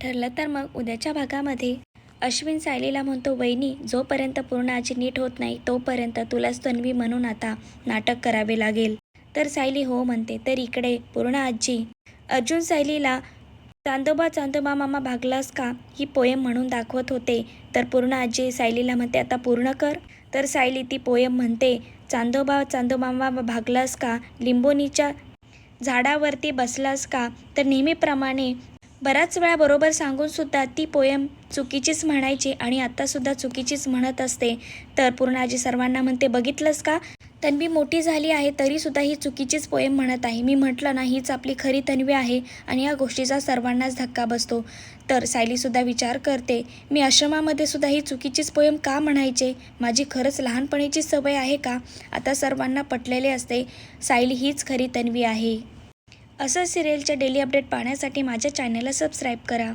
ठरलं तर मग उद्याच्या भागामध्ये अश्विन सायलीला म्हणतो, वहिनी जोपर्यंत पूर्ण आजी नीट होत नाही तोपर्यंत तुलाच तन्वी म्हणून आता नाटक करावे लागेल. तर सायली हो म्हणते. तर इकडे पूर्ण आजी अर्जुन सायलीला चांदोबा चांदोबा मामा भागलास का ही पोयम म्हणून दाखवत होते. तर पूर्ण आजी सायलीला म्हणते, आता पूर्ण कर. तर सायली ती पोयम म्हणते, चांदोबा चांदोबा मामा भागलास का, लिंबोनीच्या झाडावरती बसलास का. तर नेहमीप्रमाणे बराच वेळा बरोबर सांगून सुद्धा ती पोयम चुकीचीच म्हणायची आणि आत्तासुद्धा चुकीचीच म्हणत असते. तर पूर्ण आजी सर्वांना म्हणते, बघितलंस का, तन्वी मोठी झाली आहे तरीसुद्धा ही चुकीचीच पोयम म्हणत आहे. मी म्हटलं ना हीच आपली खरी तन्वी आहे. आणि या गोष्टीचा सर्वांनाच धक्का बसतो. तर सायलीसुद्धा विचार करते, मी आश्रमामध्ये सुद्धा ही चुकीचीच पोयम का म्हणायचे. माझी खरंच लहानपणीची सवय आहे का. आता सर्वांना पटलेले असते सायली हीच खरी तन्वी आहे. असं सिरियलच्या डेली अपडेट पाहण्यासाठी माझ्या चॅनलला सबस्क्राईब करा.